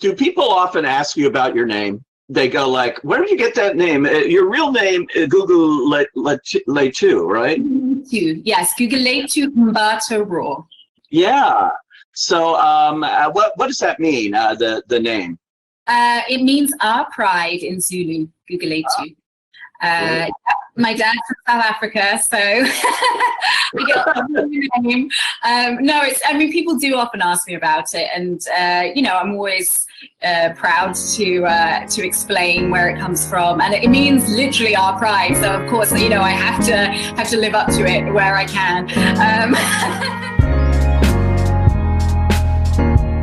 Do people often ask you about your name? They go like, "Where did you get that name? Your real name, Gugu Mbatha-Raw, right?" Yes, Gugu Mbatha-Raw. Yeah. So, what does that mean? The name? It means our pride in Zulu. Gugu. My dad's from South Africa, so we get the name. No, people do often ask me about it, and I'm always proud to explain where it comes from, and it means literally our pride. So of course, I have to live up to it where I can.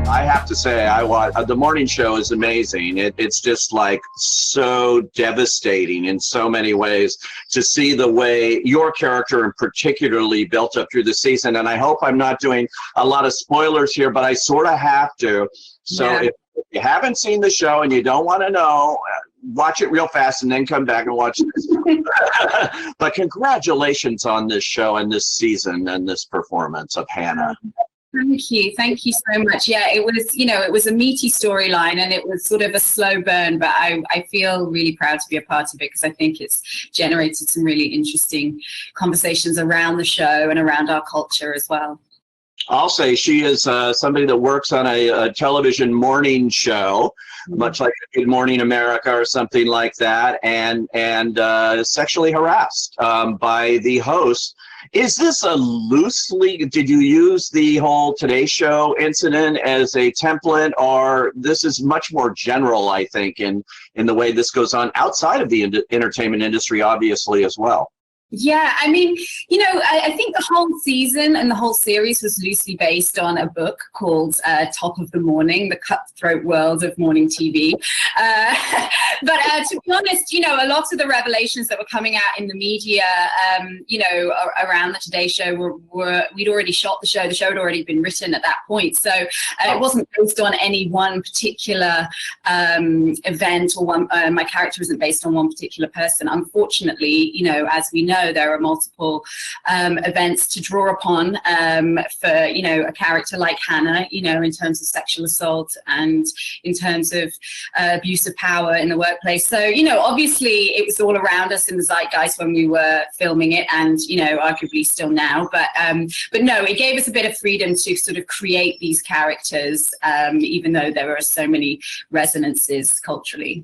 I have to say, I watch the morning show is amazing. It's just like so devastating in so many ways to see the way your character in particularly built up through the season. And I hope I'm not doing a lot of spoilers here, but I sort of have to. So if you haven't seen the show and you don't want to know, watch it real fast and then come back and watch this. But congratulations on this show and this season and this performance of Hannah. Thank you so much. Yeah, it was a meaty storyline, and it was sort of a slow burn, but I feel really proud to be a part of it because I think it's generated some really interesting conversations around the show and around our culture as well. I'll say she is somebody that works on a television morning show, much like Good Morning America or something like that, and sexually harassed by the host. Is this did you use the whole Today Show incident as a template, or this is much more general, I think, in the way this goes on outside of the entertainment industry, obviously, as well? Yeah, I think the whole season and the whole series was loosely based on a book called Top of the Morning, The Cutthroat World of Morning TV. But to be honest, a lot of the revelations that were coming out in the media, around the Today Show we'd already shot the show. The show had already been written at that point. So it wasn't based on any one particular event, or my character isn't based on one particular person. Unfortunately, as we know, there are multiple events to draw upon for a character like Hannah, in terms of sexual assault and in terms of abuse of power in the workplace. So obviously it was all around us in the zeitgeist when we were filming it, and arguably still now. But no, it gave us a bit of freedom to sort of create these characters, even though there are so many resonances culturally.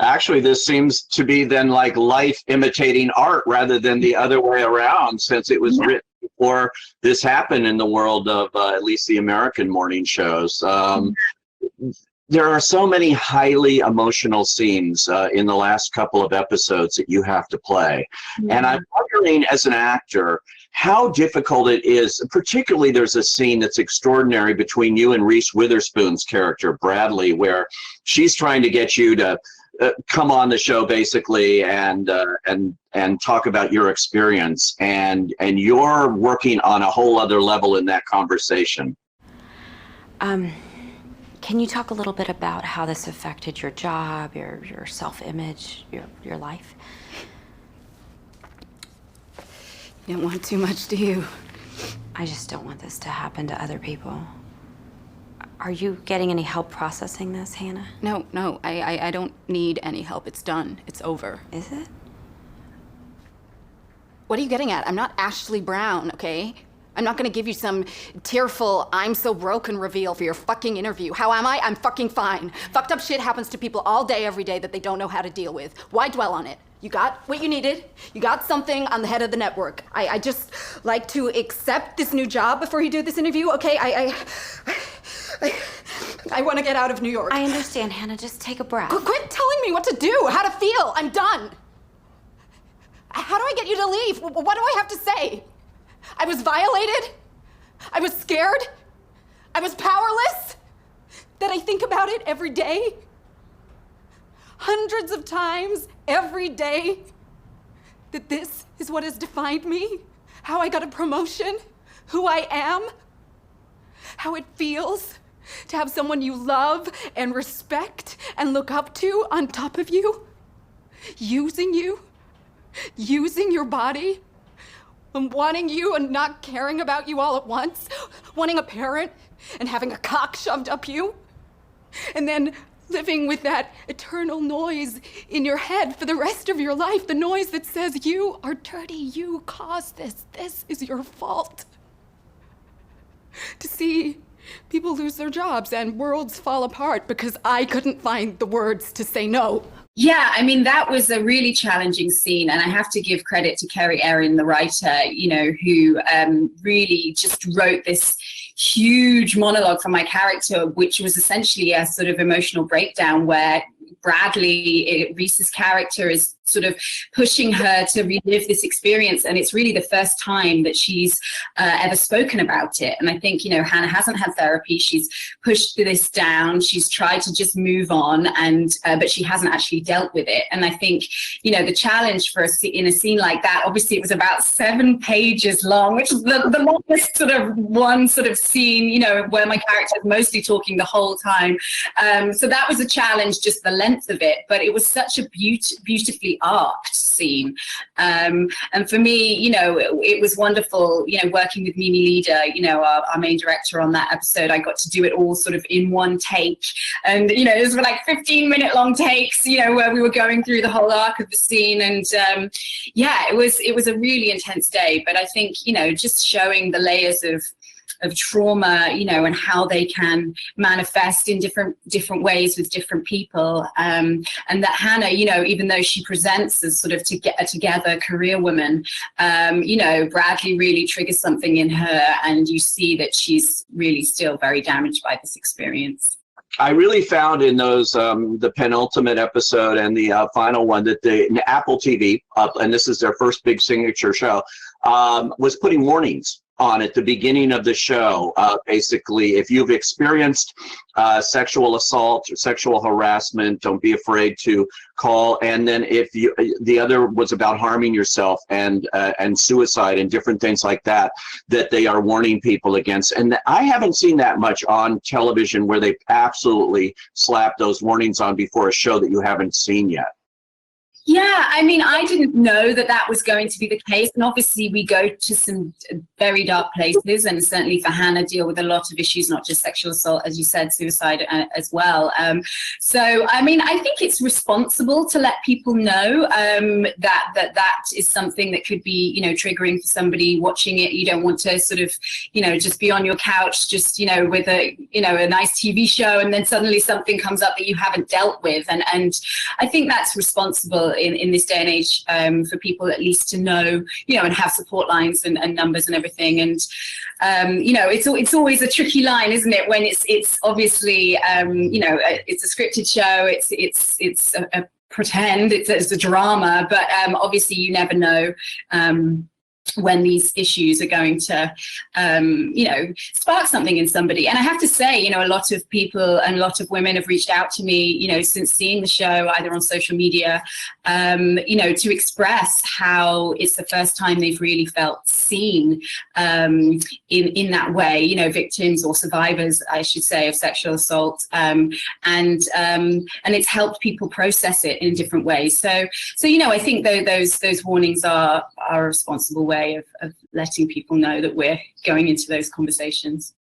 Actually, this seems to be then like life imitating art rather than the other way around, since it was written before this happened in the world of at least the American morning shows. There are so many highly emotional scenes in the last couple of episodes that you have to play. And I'm wondering, as an actor, how difficult it is. Particularly, there's a scene that's extraordinary between you and Reese Witherspoon's character, Bradley, where she's trying to get you to come on the show basically and talk about your experience, and you're working on a whole other level in that conversation. Can you talk a little bit about how this affected your job, your self-image, your life? You don't want too much, do you? I just don't want this to happen to other people. Are you getting any help processing this, Hannah? No, I don't need any help. It's done. It's over. Is it? What are you getting at? I'm not Ashley Brown, okay? I'm not gonna give you some tearful, I'm so broken reveal for your fucking interview. How am I? I'm fucking fine. Fucked up shit happens to people all day, every day that they don't know how to deal with. Why dwell on it? You got what you needed. You got something on the head of the network. I just like to accept this new job before you do this interview, okay? I want to get out of New York. I understand, Hannah. Just take a breath. Quit telling me what to do, how to feel. I'm done. How do I get you to leave? What do I have to say? I was violated. I was scared. I was powerless. That I think about it every day. Hundreds of times every day. That this is what has defined me. How I got a promotion. Who I am. How it feels to have someone you love and respect and look up to on top of you. Using you. Using your body. And wanting you and not caring about you all at once. Wanting a parent and having a cock shoved up you. And then living with that eternal noise in your head for the rest of your life, the noise that says, you are dirty, you caused this is your fault. To see people lose their jobs and worlds fall apart because I couldn't find the words to say no. Yeah, I mean, that was a really challenging scene. And I have to give credit to Kerry Erin, the writer, you know, who really just wrote this huge monologue for my character, which was essentially a sort of emotional breakdown where Bradley, Reese's character, is sort of pushing her to relive this experience. And it's really the first time that she's ever spoken about it. And I think, you know, Hannah hasn't had therapy. She's pushed this down. She's tried to just move on, and but she hasn't actually dealt with it. And I think, you know, the challenge for in a scene like that, obviously it was about 7 pages long, which is the longest sort of one sort of scene, you know, where my character is mostly talking the whole time. So that was a challenge, just the length of it. But it was such a beautifully arced scene. And for me, you know, it was wonderful, you know, working with Mimi Leader, you know, our main director on that episode. I got to do it all sort of in one take. And, you know, it was like 15-minute long takes, you know, where we were going through the whole arc of the scene. And yeah, it was a really intense day. But I think, you know, just showing the layers of trauma, you know, and how they can manifest in different ways with different people, and that Hannah, you know, even though she presents as sort of a together career woman, you know, Bradley really triggers something in her, and you see that she's really still very damaged by this experience. I really found in those the penultimate episode and the final one that the Apple TV, and this is their first big signature show, was putting warnings on at the beginning of the show. Basically, if you've experienced sexual assault or sexual harassment, don't be afraid to call. And then if the other was about harming yourself and suicide and different things like that, that they are warning people against. And I haven't seen that much on television where they absolutely slap those warnings on before a show that you haven't seen yet. Yeah, I mean, I didn't know that was going to be the case. And obviously we go to some very dark places, and certainly for Hannah deal with a lot of issues, not just sexual assault, as you said, suicide as well. So, I mean, I think it's responsible to let people know that is something that could be, you know, triggering for somebody watching it. You don't want to sort of, you know, just be on your couch, just, you know, with a nice TV show, and then suddenly something comes up that you haven't dealt with. And I think that's responsible in this day and age, for people at least to know, you know, and have support lines and numbers and everything. And you know, it's always a tricky line, isn't it, when it's obviously you know, it's a scripted show, it's a pretend, it's a drama, but obviously you never know when these issues are going to, you know, spark something in somebody. And I have to say, you know, a lot of people and a lot of women have reached out to me, you know, since seeing the show, either on social media, you know, to express how it's the first time they've really felt seen in that way, you know, victims or survivors, I should say, of sexual assault. And it's helped people process it in different ways. So you know, I think those warnings are a responsible way of letting people know that we're going into those conversations.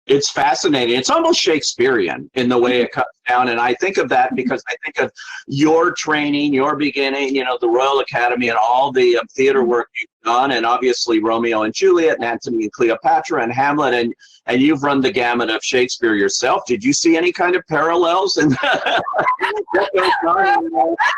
It's fascinating. It's almost Shakespearean in the way it cuts down. And I think of that because I think of your training, your beginning, you know, the Royal Academy and all the theater work you've done, and obviously Romeo and Juliet and Antony and Cleopatra and Hamlet, and you've run the gamut of Shakespeare yourself. Did you see any kind of parallels in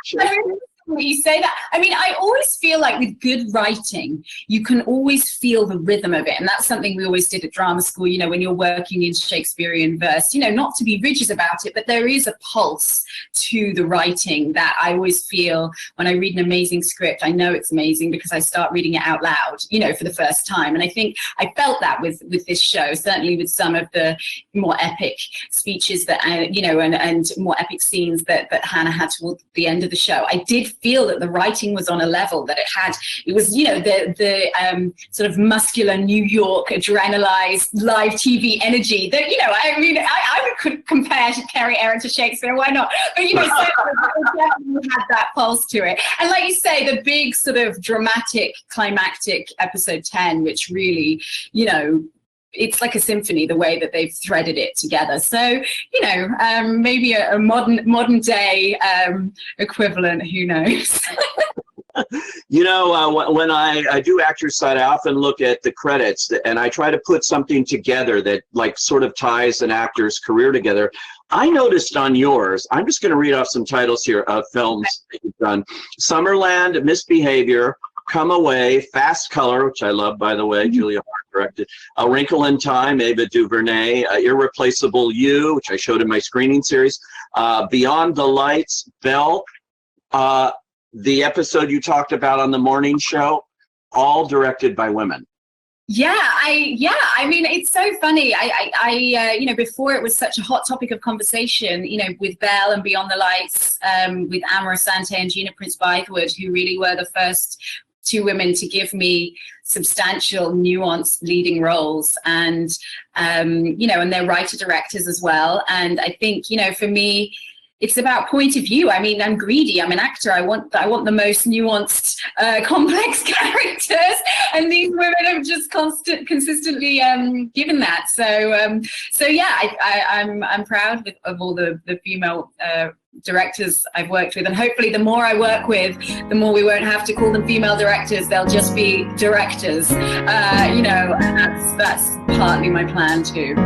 Shakespeare? You say that. I mean, I always feel like with good writing, you can always feel the rhythm of it. And that's something we always did at drama school, you know, when you're working in Shakespearean verse, you know, not to be rigid about it, but there is a pulse to the writing that I always feel when I read an amazing script. I know it's amazing because I start reading it out loud, you know, for the first time. And I think I felt that with this show, certainly with some of the more epic speeches that, you know, and more epic scenes that Hannah had towards the end of the show. I did feel that the writing was on a level that it was, you know, the sort of muscular New York adrenalized live TV energy that, you know, I mean, I could compare Kerry Erin to Shakespeare, why not? But, you know, so it definitely had that pulse to it. And like you say, the big sort of dramatic climactic episode 10, which really, you know, it's like a symphony, the way that they've threaded it together. So, you know, maybe a modern day equivalent, who knows? You know, when I do Actors Side, I often look at the credits and I try to put something together that like sort of ties an actor's career together. I noticed on yours, I'm just going to read off some titles here of films that you've done. Summerland, Misbehavior, Come Away, Fast Color, which I love, by the way, Julia Hart directed, A Wrinkle in Time, Ava DuVernay, Irreplaceable You, which I showed in my screening series, Beyond the Lights, Belle, the episode you talked about on the morning show, all directed by women. Yeah, I mean, it's so funny. I you know, before it was such a hot topic of conversation, you know, with Belle and Beyond the Lights, with Amara Sante and Gina Prince-Bythewood, who really were the first two women to give me substantial, nuanced leading roles, and you know, and they're writer-directors as well. And I think, you know, for me, it's about point of view. I mean, I'm greedy. I'm an actor. I want the most nuanced, complex characters, and these women have just consistently given that. So yeah, I'm proud of all the female directors I've worked with, and hopefully the more I work with, the more we won't have to call them female directors. They'll just be directors. You know, and that's partly my plan too.